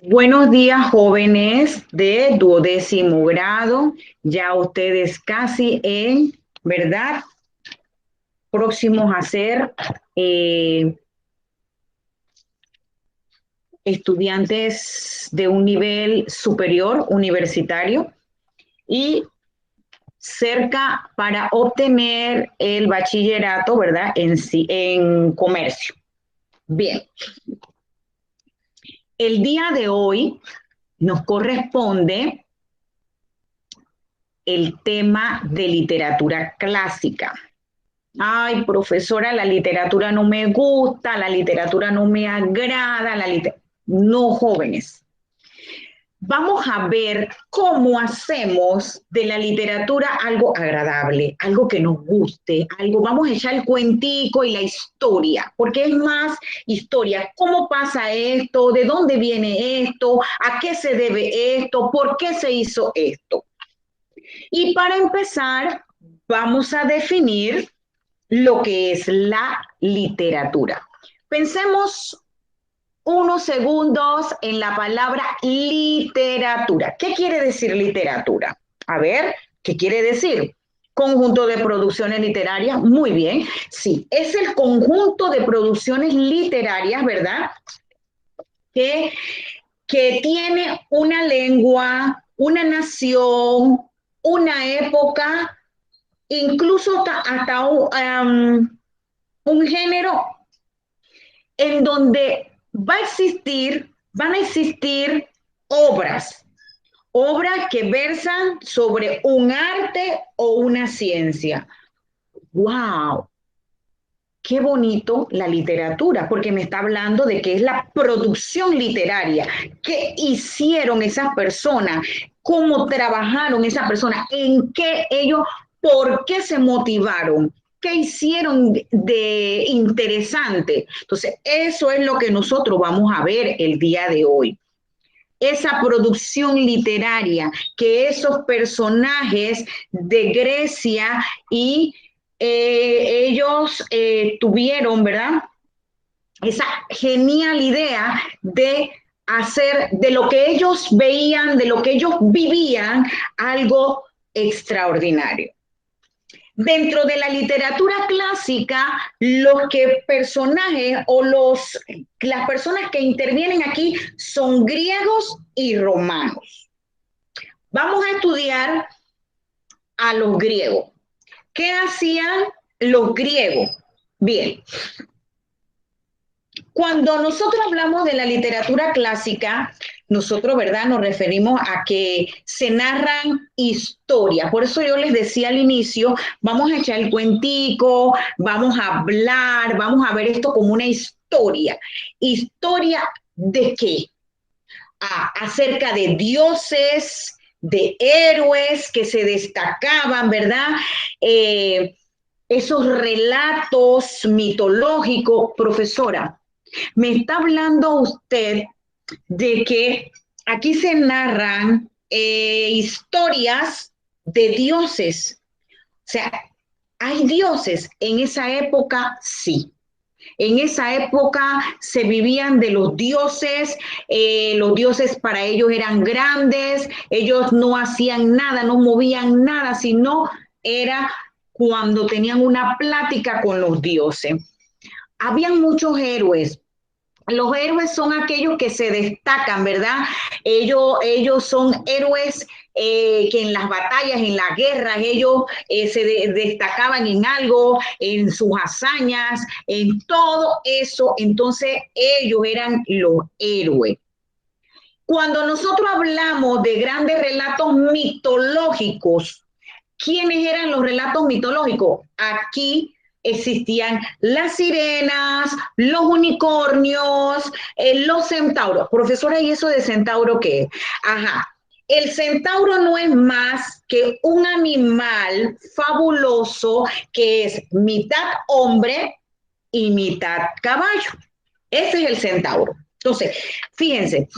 Buenos días, jóvenes de 12º grado. Ya ustedes casi ¿verdad? Próximos a ser eh, estudiantes de un nivel superior universitario y cerca para obtener el bachillerato, ¿verdad? En comercio. Bien, el día de hoy nos corresponde el tema de literatura clásica. Ay, profesora, la literatura no me gusta, la literatura no me agrada, no, jóvenes. Vamos a ver cómo hacemos de la literatura algo agradable, algo que nos guste, algo, vamos a echar el cuentico y la historia, porque es más historia. ¿Cómo pasa esto? ¿De dónde viene esto? ¿A qué se debe esto? ¿Por qué se hizo esto? Y para empezar, vamos a definir lo que es la literatura. Pensemos unos segundos en la palabra literatura. ¿Qué quiere decir literatura? A ver, ¿qué quiere decir? Conjunto de producciones literarias, muy bien. Sí, es el conjunto de producciones literarias, ¿verdad? Que, que tiene una lengua, una nación, una época, incluso hasta un género en donde van a existir obras, obras que versan sobre un arte o una ciencia. ¡Wow! Qué bonito la literatura, porque me está hablando de qué es la producción literaria, qué hicieron esas personas, cómo trabajaron esas personas, en qué ellos, por qué se motivaron, qué hicieron de interesante. Entonces, eso es lo que nosotros vamos a ver el día de hoy. Esa producción literaria que esos personajes de Grecia y ellos tuvieron, ¿verdad? Esa genial idea de hacer de lo que ellos veían, de lo que ellos vivían, algo extraordinario. Dentro de la literatura clásica, los que personajes o las personas que intervienen aquí son griegos y romanos. Vamos a estudiar a los griegos. ¿Qué hacían los griegos? Bien, cuando nosotros hablamos de la literatura clásica, nosotros, ¿verdad? Nos referimos a que se narran historias. Por eso yo les decía al inicio, vamos a echar el cuentico, vamos a hablar, vamos a ver esto como una historia. ¿Historia de qué? Acerca de dioses, de héroes que se destacaban, ¿verdad? Esos relatos mitológicos, profesora, me está hablando usted de que aquí se narran historias de dioses. O sea, ¿hay dioses? En esa época sí. En esa época se vivían de los dioses para ellos eran grandes, ellos no hacían nada, no movían nada, sino era cuando tenían una plática con los dioses. Habían muchos héroes. Los héroes son aquellos que se destacan, ¿verdad? Ellos son héroes que en las batallas, en las guerras, ellos destacaban en algo, en sus hazañas, en todo eso. Entonces ellos eran los héroes. Cuando nosotros hablamos de grandes relatos mitológicos, ¿quiénes eran los relatos mitológicos? Aquí existían las sirenas, los unicornios, los centauros. Profesora, ¿y eso de centauro qué es? Ajá. El centauro no es más que un animal fabuloso que es mitad hombre y mitad caballo. Ese es el centauro. Entonces, fíjense,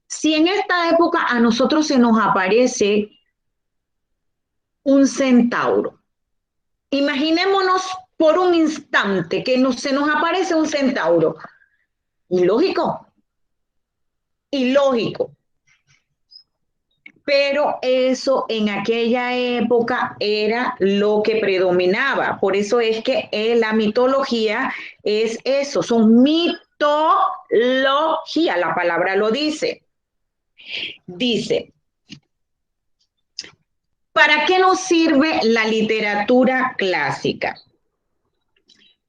si en esta época a nosotros se nos aparece un centauro, imaginémonos por un instante que se nos aparece un centauro. Ilógico. ilógico. Pero eso en aquella época era lo que predominaba. Por eso es que la mitología es eso, son mitología, la palabra lo dice. Dice, ¿para qué nos sirve la literatura clásica?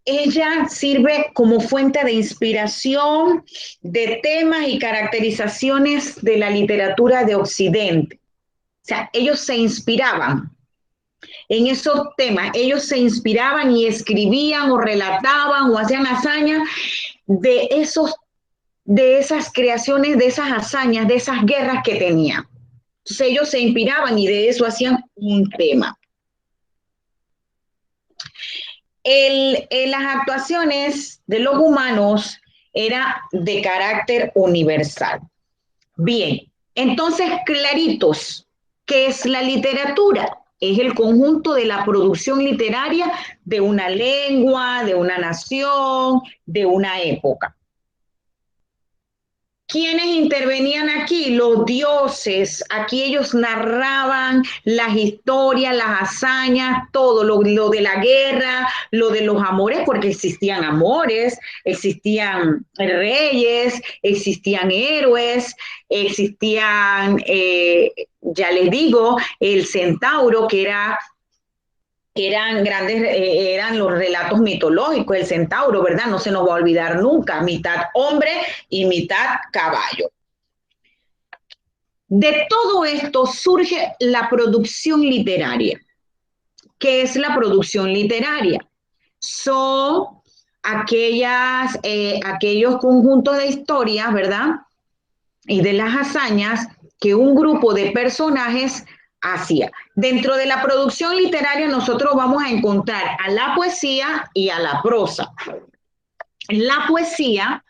Ella sirve como fuente de inspiración de temas y caracterizaciones de la literatura de Occidente. O sea, ellos se inspiraban en esos temas, ellos se inspiraban y escribían o relataban o hacían hazañas de de esas creaciones, de esas hazañas, de esas guerras que tenían. Entonces ellos se inspiraban y de eso hacían un tema. Las actuaciones de los humanos era de carácter universal. Bien, entonces claritos, ¿qué es la literatura? Es el conjunto de la producción literaria de una lengua, de una nación, de una época. ¿Quiénes intervenían aquí? Los dioses. Aquí ellos narraban las historias, las hazañas, todo lo de la guerra, lo de los amores, porque existían amores, existían reyes, existían héroes, existían, ya les digo, el centauro, eran grandes, eran los relatos mitológicos, el centauro, ¿verdad? No se nos va a olvidar nunca, mitad hombre y mitad caballo. De todo esto surge la producción literaria. ¿Qué es la producción literaria? Son aquellos conjuntos de historias, ¿verdad? Y de las hazañas que un grupo de personajes hacía. Dentro de la producción literaria nosotros vamos a encontrar a la poesía y a la prosa. En la poesía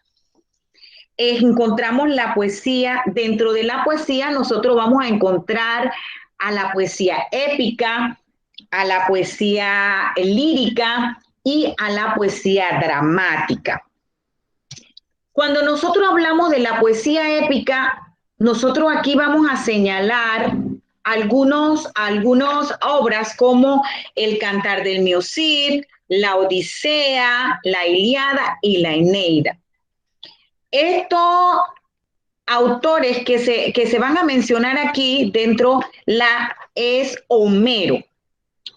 encontramos la poesía, dentro de la poesía nosotros vamos a encontrar a la poesía épica, a la poesía lírica y a la poesía dramática. Cuando nosotros hablamos de la poesía épica, nosotros aquí vamos a señalar algunas obras como El Cantar del Mío Cid, la Odisea, la Ilíada y la Eneida. Estos autores que se van a mencionar aquí dentro es Homero.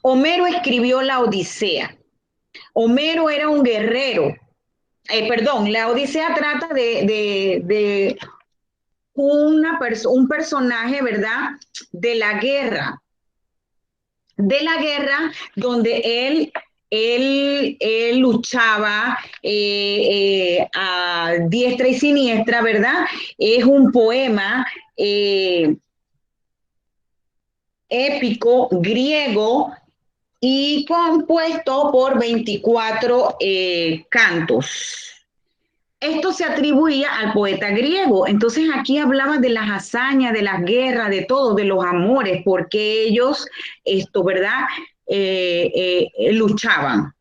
Homero escribió la Odisea. Homero era un guerrero. Perdón, la Odisea trata de un personaje, ¿verdad? De la guerra donde él luchaba a diestra y siniestra, ¿verdad? Es un poema épico griego y compuesto por 24 cantos. Esto se atribuía al poeta griego. Entonces aquí hablaba de las hazañas, de las guerras, de todo, de los amores, porque ellos, ¿verdad? Luchaban.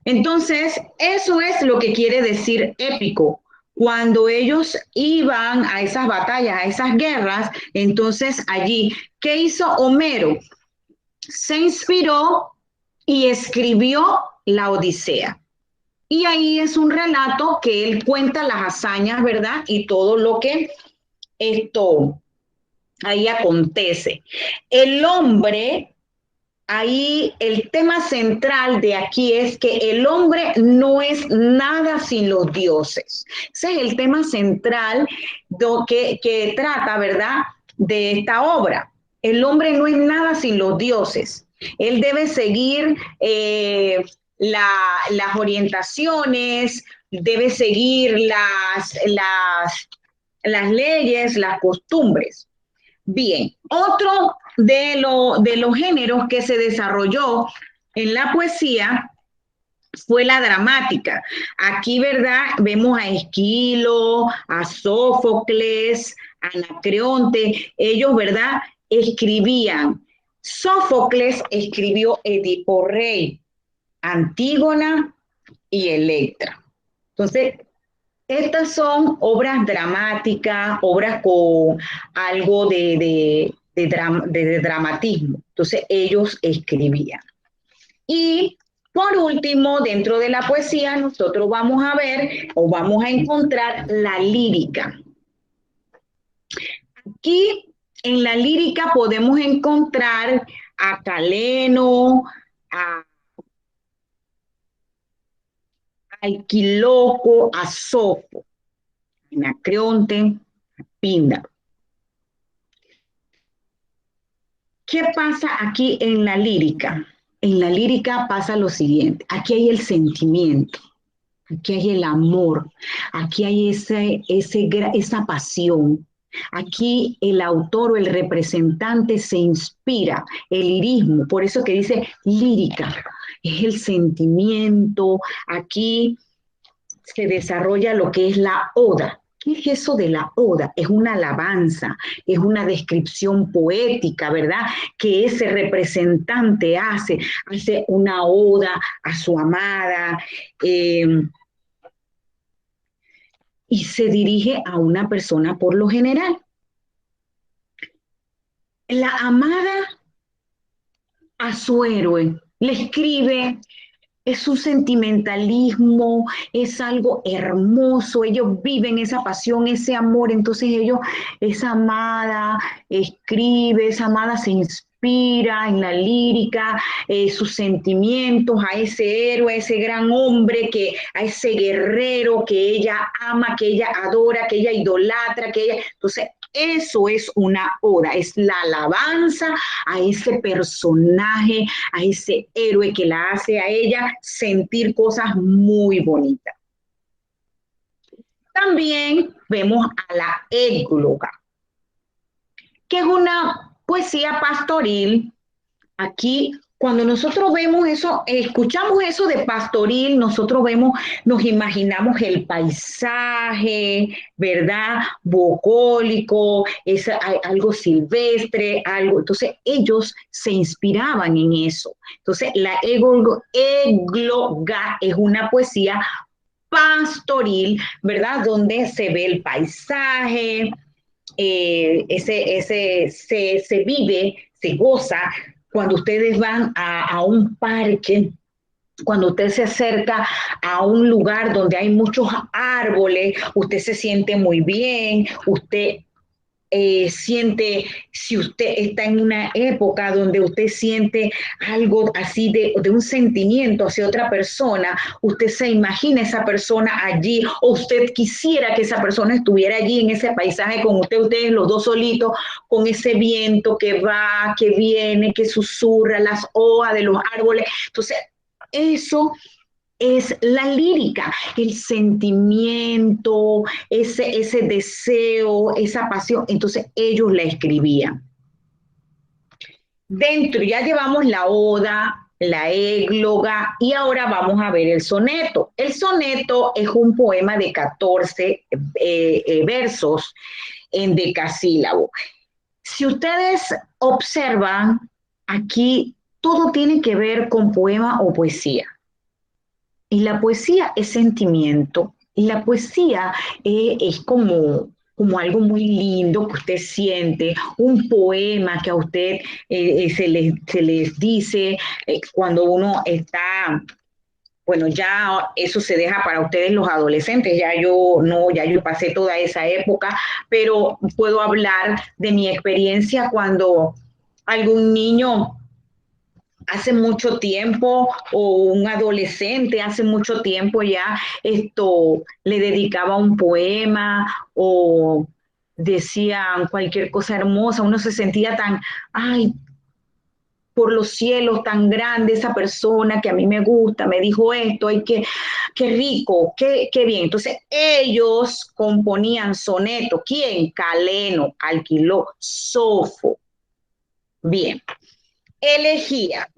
Entonces, eso es lo que quiere decir épico. Cuando ellos iban a esas batallas, a esas guerras, entonces allí, ¿qué hizo Homero? Se inspiró y escribió la Odisea. Y ahí es un relato que él cuenta las hazañas, ¿verdad? Y todo lo que esto ahí acontece. El hombre, ahí el tema central de aquí es que el hombre no es nada sin los dioses. Ese es el tema central que trata, ¿verdad? De esta obra. El hombre no es nada sin los dioses. Él debe seguir las orientaciones, debe seguir las leyes, las costumbres. Bien, otro de los géneros que se desarrolló en la poesía fue la dramática. Aquí, ¿verdad? Vemos a Esquilo, a Sófocles, a Anacreonte. Ellos, ¿verdad? Escribían. Sófocles escribió Edipo Rey, Antígona y Electra. Entonces, Estas son obras dramáticas, obras con algo de dramatismo. Entonces ellos escribían. Y por último, dentro de la poesía, nosotros vamos a ver o vamos a encontrar la lírica. Aquí en la lírica podemos encontrar a Caleno, a Alquiloco, a Sofo, Anacreonte, Píndaro. ¿Qué pasa aquí en la lírica? En la lírica pasa lo siguiente, aquí hay el sentimiento, aquí hay el amor, aquí hay esa pasión. Aquí el autor o el representante se inspira, el lirismo, por eso que dice lírica, es el sentimiento, aquí se desarrolla lo que es la oda. ¿Qué es eso de la oda? Es una alabanza, es una descripción poética, ¿verdad? Que ese representante hace una oda a su amada y se dirige a una persona por lo general. La amada a su héroe le escribe, es un sentimentalismo, es algo hermoso, ellos viven esa pasión, ese amor, entonces ellos, esa amada escribe, esa amada se inspira en la lírica, sus sentimientos a ese héroe, a ese gran hombre, a ese guerrero que ella ama, que ella adora, que ella idolatra, entonces eso es una oda, es la alabanza a ese personaje, a ese héroe que la hace a ella sentir cosas muy bonitas. También vemos a la égloga, que es una poesía pastoril. Aquí, cuando nosotros vemos eso, escuchamos eso de pastoril, nosotros vemos, nos imaginamos el paisaje, ¿verdad? Bucólico, es algo silvestre, algo. Entonces, ellos se inspiraban en eso. Entonces, la égloga es una poesía pastoril, ¿verdad? Donde se ve el paisaje, se vive, se goza cuando ustedes van a un parque, cuando usted se acerca a un lugar donde hay muchos árboles, usted se siente muy bien, usted siente, si usted está en una época donde usted siente algo así de un sentimiento hacia otra persona, usted se imagina esa persona allí o usted quisiera que esa persona estuviera allí en ese paisaje con usted, ustedes los dos solitos, con ese viento que va, que viene, que susurra las hojas de los árboles. Entonces, eso es la lírica, el sentimiento, ese deseo, esa pasión. Entonces ellos la escribían. Dentro ya llevamos la oda, la égloga y ahora vamos a ver el soneto. El soneto es un poema de 14 versos en decasílabo. Si ustedes observan, aquí todo tiene que ver con poema o poesía. Y la poesía es sentimiento, y la poesía es como algo muy lindo que usted siente, un poema que a usted se les dice cuando uno está, bueno, ya eso se deja para ustedes los adolescentes, ya yo no, ya yo pasé toda esa época, pero puedo hablar de mi experiencia cuando algún niño hace mucho tiempo o un adolescente hace mucho tiempo ya le dedicaba un poema o decía cualquier cosa hermosa, uno se sentía tan, ay, por los cielos tan grande esa persona que a mí me gusta, me dijo esto, ay, qué rico, qué bien. Entonces ellos componían sonetos. ¿Quién? Caleno, Alquiló, Sofo. Bien, elegía.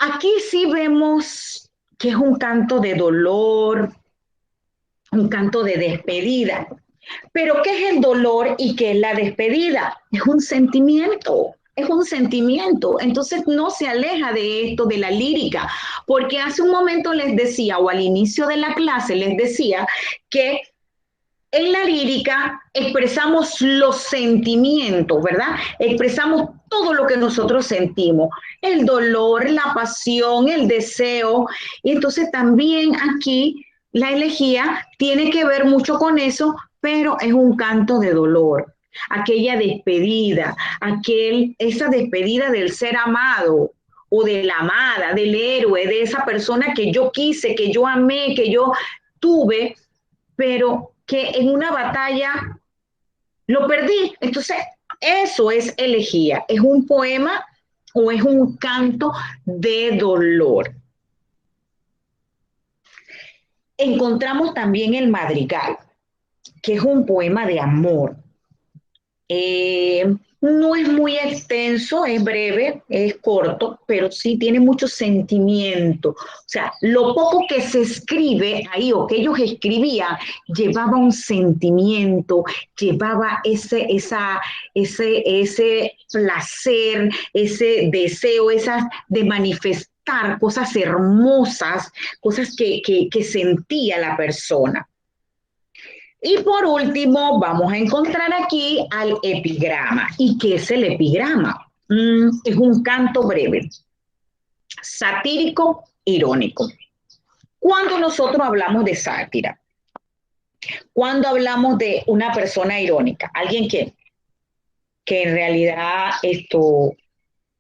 Aquí sí vemos que es un canto de dolor, un canto de despedida. Pero ¿qué es el dolor y qué es la despedida? Es un sentimiento, es un sentimiento. Entonces no se aleja de esto, de la lírica, porque hace un momento les decía, o al inicio de la clase les decía, que en la lírica expresamos los sentimientos, ¿verdad? Expresamos todo lo que nosotros sentimos, el dolor, la pasión, el deseo. Y entonces también aquí la elegía tiene que ver mucho con eso, pero es un canto de dolor. Aquella despedida, esa despedida del ser amado o de la amada, del héroe, de esa persona que yo quise, que yo amé, que yo tuve, pero que en una batalla lo perdí. Entonces, eso es elegía. Es un poema o es un canto de dolor. Encontramos también el madrigal, que es un poema de amor. No es muy extenso, es breve, es corto, pero sí tiene mucho sentimiento. O sea, lo poco que se escribe ahí o que ellos escribían llevaba un sentimiento, llevaba ese placer, ese deseo, esas de manifestar cosas hermosas, cosas que sentía la persona. Y por último, vamos a encontrar aquí al epigrama. ¿Y qué es el epigrama? Es un canto breve, satírico, irónico. Cuando nosotros hablamos de sátira, cuando hablamos de una persona irónica, alguien que en realidad esto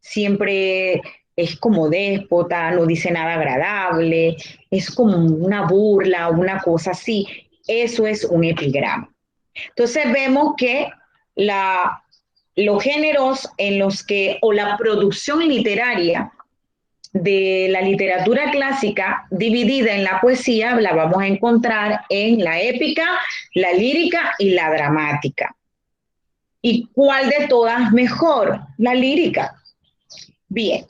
siempre es como déspota, no dice nada agradable, es como una burla, una cosa así, eso es un epigrama. Entonces vemos que los géneros en los que, o la producción literaria de la literatura clásica dividida en la poesía, la vamos a encontrar en la épica, la lírica y la dramática. ¿Y cuál de todas mejor? La lírica. Bien.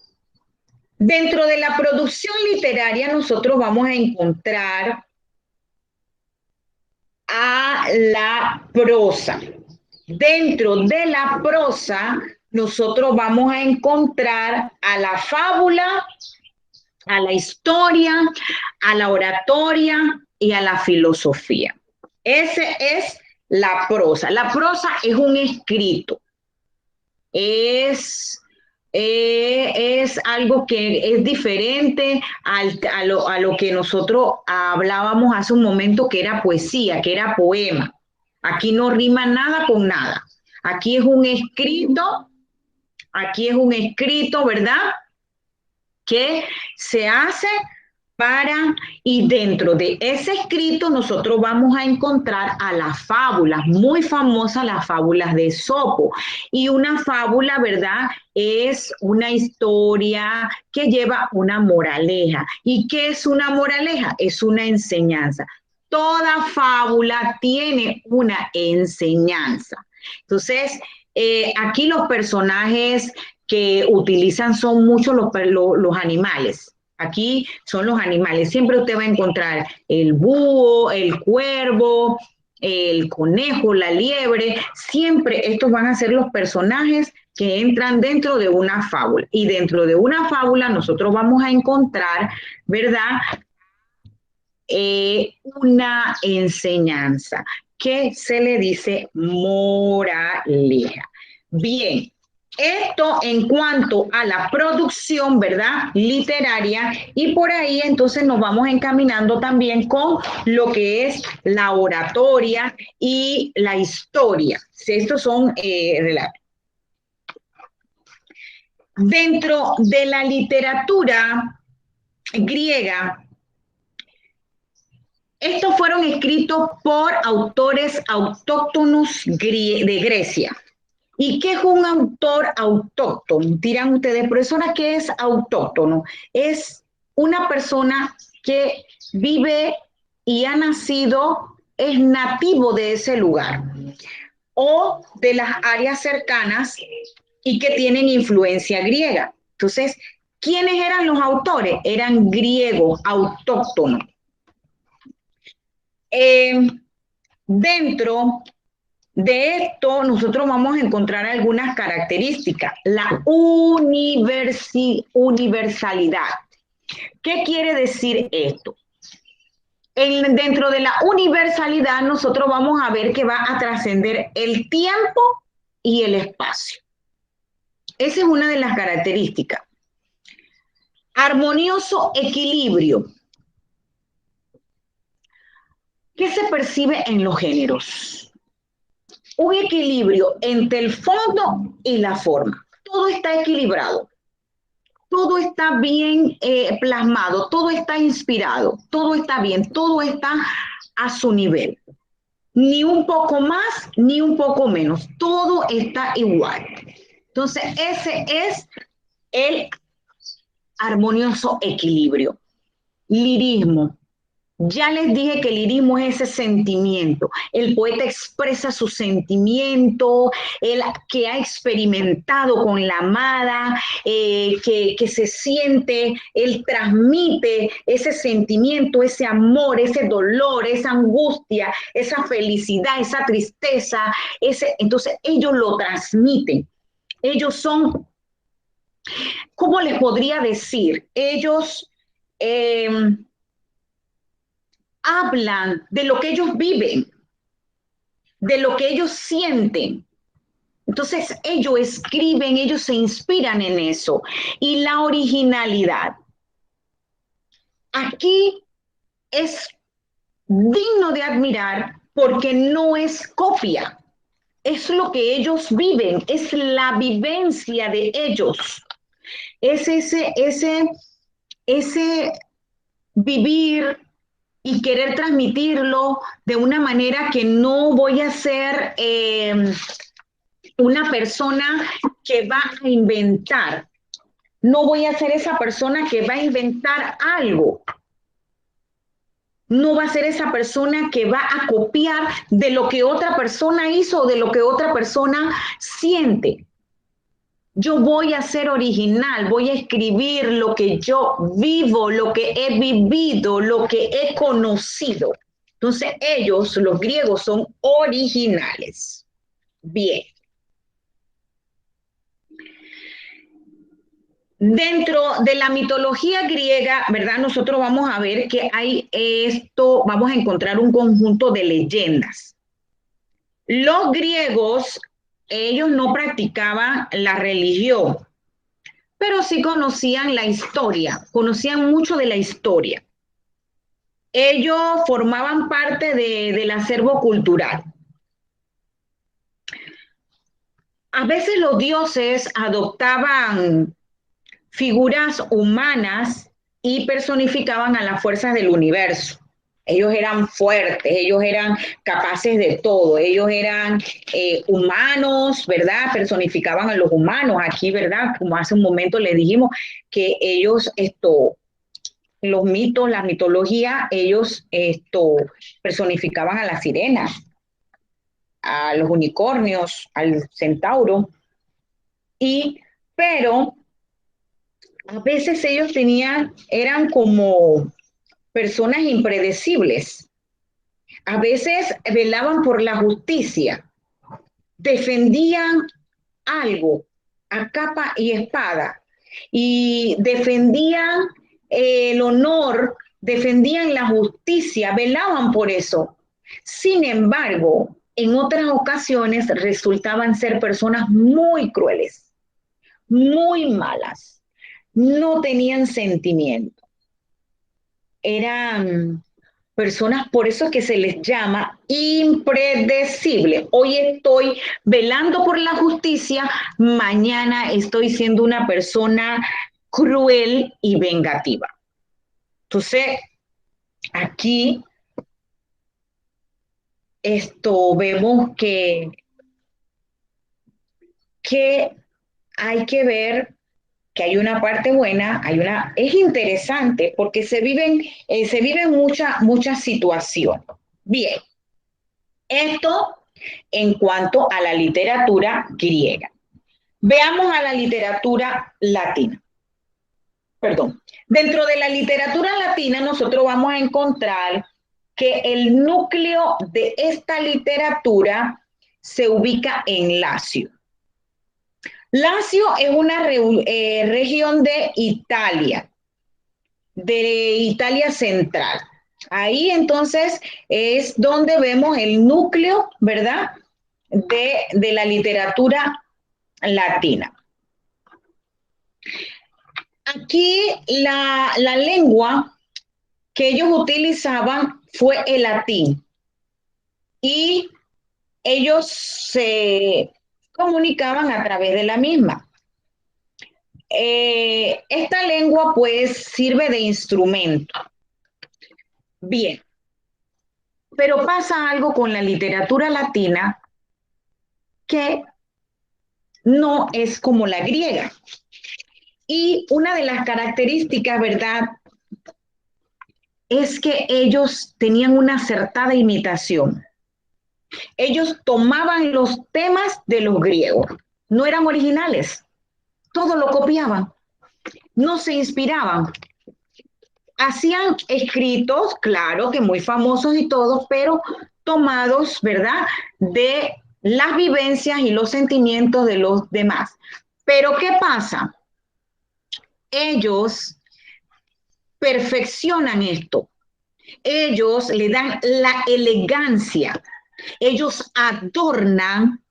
Dentro de la producción literaria nosotros vamos a encontrar a la prosa. Dentro de la prosa, nosotros vamos a encontrar a la fábula, a la historia, a la oratoria y a la filosofía. Ese es la prosa. La prosa es un escrito. Es algo que es diferente a lo que nosotros hablábamos hace un momento, que era poesía, que era poema. Aquí no rima nada con nada. Aquí es un escrito, ¿verdad? Que se hace y dentro de ese escrito nosotros vamos a encontrar a las fábulas, muy famosas las fábulas de Esopo. Y una fábula, ¿verdad? Es una historia que lleva una moraleja. ¿Y qué es una moraleja? Es una enseñanza. Toda fábula tiene una enseñanza. Entonces, aquí los personajes que utilizan son muchos los animales. Aquí son los animales. Siempre usted va a encontrar el búho, el cuervo, el conejo, la liebre. Siempre estos van a ser los personajes que entran dentro de una fábula. Y dentro de una fábula nosotros vamos a encontrar, ¿verdad? Una enseñanza que se le dice moraleja. Bien, esto en cuanto a la producción, ¿verdad? Literaria, y por ahí entonces nos vamos encaminando también con lo que es la oratoria y la historia. Estos son relatos. Dentro de la literatura griega, estos fueron escritos por autores autóctonos de Grecia. ¿Y qué es un autor autóctono? Dirán ustedes, profesora, ¿qué es autóctono? Es una persona que vive y ha nacido, es nativo de ese lugar o de las áreas cercanas y que tienen influencia griega. Entonces, ¿quiénes eran los autores? Eran griegos autóctonos. Dentro De esto nosotros vamos a encontrar algunas características. La universalidad. ¿Qué quiere decir esto? Dentro de la universalidad nosotros vamos a ver que va a trascender el tiempo y el espacio. Esa es una de las características. Armonioso equilibrio. ¿Qué se percibe en los géneros? Un equilibrio entre el fondo y la forma. Todo está equilibrado. Todo está bien plasmado, todo está inspirado, todo está bien, todo está a su nivel. Ni un poco más, ni un poco menos. Todo está igual. Entonces, ese es el armonioso equilibrio. Lirismo. Ya les dije que el lirismo es ese sentimiento. El poeta expresa su sentimiento, el que ha experimentado con la amada, que se siente, él transmite ese sentimiento, ese amor, ese dolor, esa angustia, esa felicidad, esa tristeza. Entonces ellos lo transmiten. Ellos son, ¿cómo les podría decir? Ellos hablan de lo que ellos viven, de lo que ellos sienten. Entonces ellos escriben, ellos se inspiran en eso. Y la originalidad. Aquí es digno de admirar porque no es copia. Es lo que ellos viven, es la vivencia de ellos. Es ese vivir y querer transmitirlo de una manera que no voy a ser una persona que va a inventar. No voy a ser esa persona que va a inventar algo. No va a ser esa persona que va a copiar de lo que otra persona hizo o de lo que otra persona siente. Yo voy a ser original, voy a escribir lo que yo vivo, lo que he vivido, lo que he conocido. Entonces ellos, los griegos, son originales. Bien. Dentro de la mitología griega, ¿verdad? Nosotros vamos a ver que hay esto, vamos a encontrar un conjunto de leyendas. Los griegos, ellos no practicaban la religión, pero sí conocían la historia, conocían mucho de la historia. Ellos formaban parte del acervo cultural. A veces los dioses adoptaban figuras humanas y personificaban a las fuerzas del universo. Ellos eran fuertes, ellos eran capaces de todo, ellos eran humanos, ¿verdad? Personificaban a los humanos aquí, ¿verdad? Como hace un momento les dijimos que ellos, los mitos, la mitología, ellos personificaban a las sirenas, a los unicornios, al centauro, pero a veces ellos eran como personas impredecibles. A veces velaban por la justicia, defendían algo a capa y espada y defendían el honor, defendían la justicia, velaban por eso. Sin embargo, en otras ocasiones resultaban ser personas muy crueles, muy malas, no tenían sentimiento. Eran personas, por eso es que se les llama impredecible. Hoy estoy velando por la justicia, mañana estoy siendo una persona cruel y vengativa. Entonces, aquí vemos que hay que ver que hay una parte buena, es interesante porque se viven muchas situaciones. Bien, esto en cuanto a la literatura griega. Veamos a la literatura latina. Perdón. Dentro de la literatura latina nosotros vamos a encontrar que el núcleo de esta literatura se ubica en Lacio. Lacio es una región de Italia central. Ahí entonces es donde vemos el núcleo, ¿verdad?, de la literatura latina. Aquí la lengua que ellos utilizaban fue el latín y ellos se comunicaban a través de la misma. Esta lengua pues sirve de instrumento. Bien, pero pasa algo con la literatura latina que no es como la griega. Y una de las características, ¿verdad?, es que ellos tenían una acertada imitación. Ellos tomaban los temas de los griegos, no eran originales, todo lo copiaban, no se inspiraban. Hacían escritos, claro que muy famosos y todos, pero tomados, ¿verdad?, de las vivencias y los sentimientos de los demás. Pero ¿qué pasa? Ellos perfeccionan esto. Ellos le dan la elegancia. Ellos adornan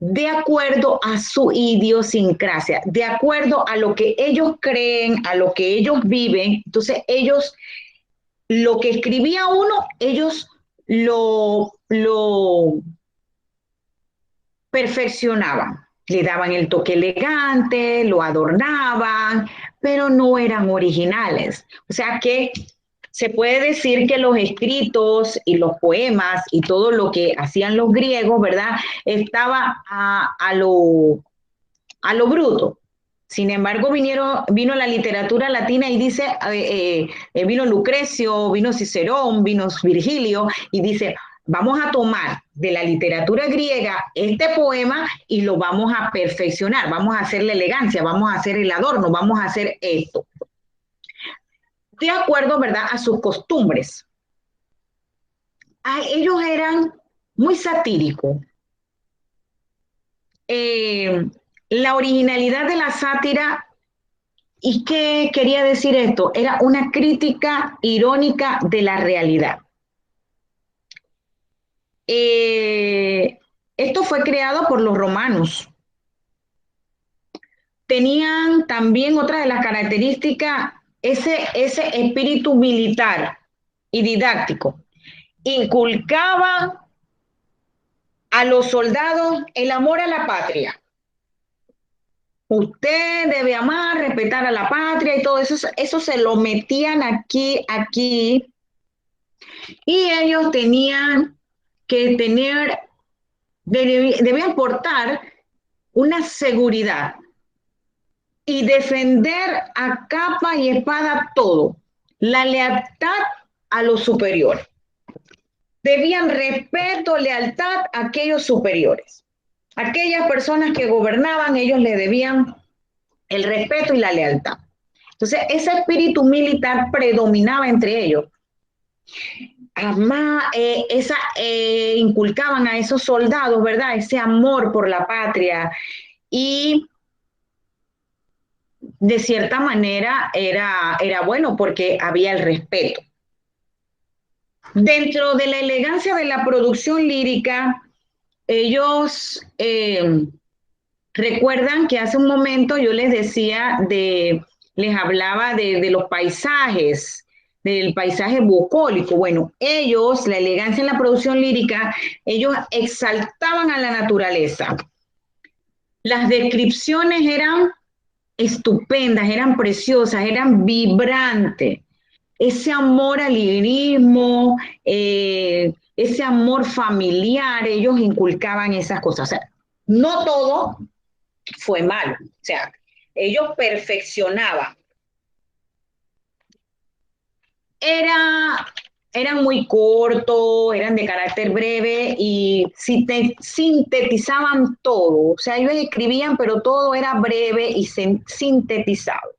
de acuerdo a su idiosincrasia, de acuerdo a lo que ellos creen, a lo que ellos viven. Entonces ellos, lo que escribía uno, ellos lo perfeccionaban. Le daban el toque elegante, lo adornaban, pero no eran originales. O sea que se puede decir que los escritos y los poemas y todo lo que hacían los griegos, ¿verdad?, estaba a lo bruto. Sin embargo, vino la literatura latina y dice, vino Lucrecio, vino Cicerón, vino Virgilio, y dice, vamos a tomar de la literatura griega este poema y lo vamos a perfeccionar, vamos a hacer la elegancia, vamos a hacer el adorno, vamos a hacer esto. De acuerdo, ¿verdad?, a sus costumbres. Ellos eran muy satíricos. La originalidad de la sátira, ¿y qué quería decir esto? Era una crítica irónica de la realidad. Esto fue creado por los romanos. Tenían también otra de las características, ese espíritu militar y didáctico. Inculcaban a los soldados el amor a la patria. Usted debe amar, respetar a la patria y todo eso, eso se lo metían aquí, y ellos tenían que tener, debían portar una seguridad y defender a capa y espada todo, la lealtad a los superiores. Debían respeto, lealtad a aquellos superiores. Aquellas personas que gobernaban, ellos le debían el respeto y la lealtad. Entonces, ese espíritu militar predominaba entre ellos. Además, inculcaban a esos soldados, ¿verdad?, ese amor por la patria, y de cierta manera era bueno porque había el respeto. Dentro de la elegancia de la producción lírica, ellos recuerdan que hace un momento yo les decía les hablaba de los paisajes, del paisaje bucólico. Bueno, ellos, la elegancia en la producción lírica, ellos exaltaban a la naturaleza. Las descripciones eran estupendas, eran preciosas, eran vibrantes. Ese amor al lirismo, ese amor familiar, ellos inculcaban esas cosas. O sea, no todo fue malo. O sea, ellos perfeccionaban. Eran muy cortos, eran de carácter breve y sintetizaban todo. O sea, ellos escribían, pero todo era breve y sintetizado.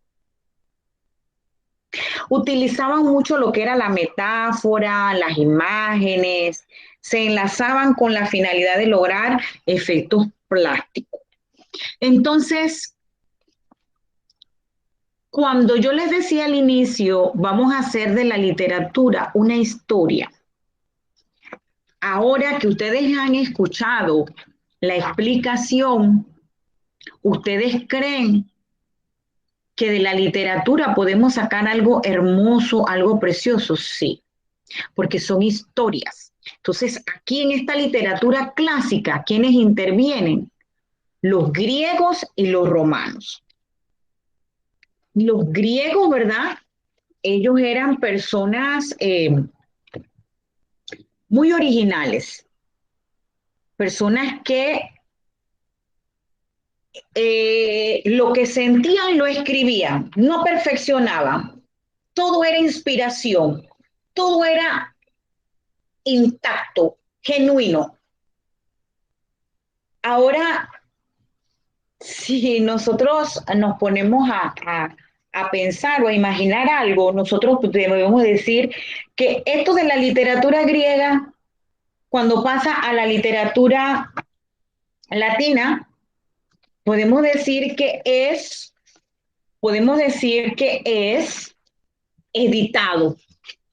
Utilizaban mucho lo que era la metáfora, las imágenes, se enlazaban con la finalidad de lograr efectos plásticos. Entonces, cuando yo les decía al inicio, vamos a hacer de la literatura una historia. Ahora que ustedes han escuchado la explicación, ¿ustedes creen que de la literatura podemos sacar algo hermoso, algo precioso? Sí, porque son historias. Entonces, aquí en esta literatura clásica, ¿quiénes intervienen? Los griegos y los romanos. Los griegos, ¿verdad? Ellos eran personas muy originales, personas que lo que sentían lo escribían, no perfeccionaban, todo era inspiración, todo era intacto, genuino. Ahora, si nosotros nos ponemos a pensar o a imaginar algo, nosotros debemos decir que esto de la literatura griega, cuando pasa a la literatura latina, podemos decir que es editado,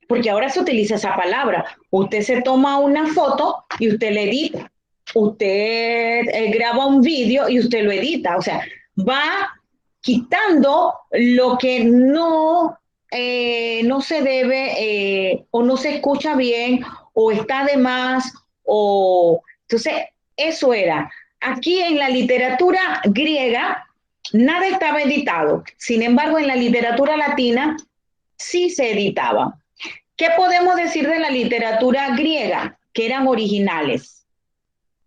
porque ahora se utiliza esa palabra. Usted se toma una foto y usted la edita. Usted graba un vídeo y usted lo edita. O sea, va quitando lo que no se debe o no se escucha bien o está de más. Entonces, eso era. Aquí en la literatura griega, nada estaba editado. Sin embargo, en la literatura latina sí se editaba. ¿Qué podemos decir de la literatura griega? Que eran originales,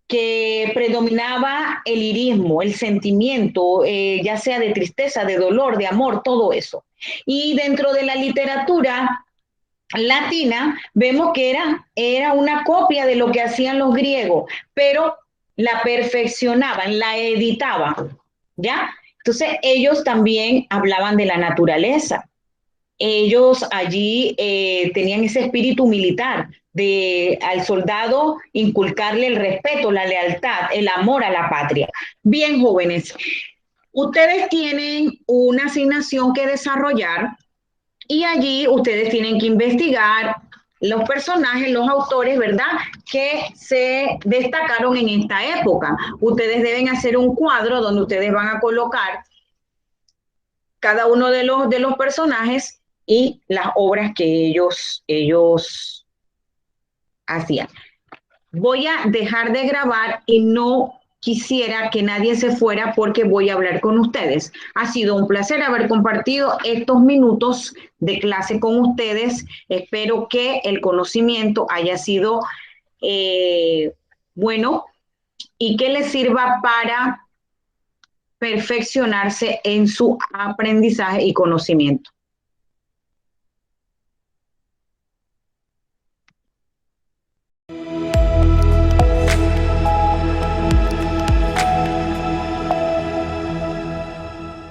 que predominaba el lirismo, el sentimiento, ya sea de tristeza, de dolor, de amor, todo eso. Y dentro de la literatura latina vemos que era una copia de lo que hacían los griegos, pero la perfeccionaban, la editaban, ¿ya? Entonces ellos también hablaban de la naturaleza, ellos allí tenían ese espíritu militar de al soldado inculcarle el respeto, la lealtad, el amor a la patria. Bien, jóvenes, ustedes tienen una asignación que desarrollar y allí ustedes tienen que investigar los personajes, los autores, ¿verdad?, que se destacaron en esta época. Ustedes deben hacer un cuadro donde ustedes van a colocar cada uno de los personajes y las obras que ellos hacían. Voy a dejar de grabar y no quisiera que nadie se fuera porque voy a hablar con ustedes. Ha sido un placer haber compartido estos minutos de clase con ustedes. Espero que el conocimiento haya sido bueno y que les sirva para perfeccionarse en su aprendizaje y conocimiento.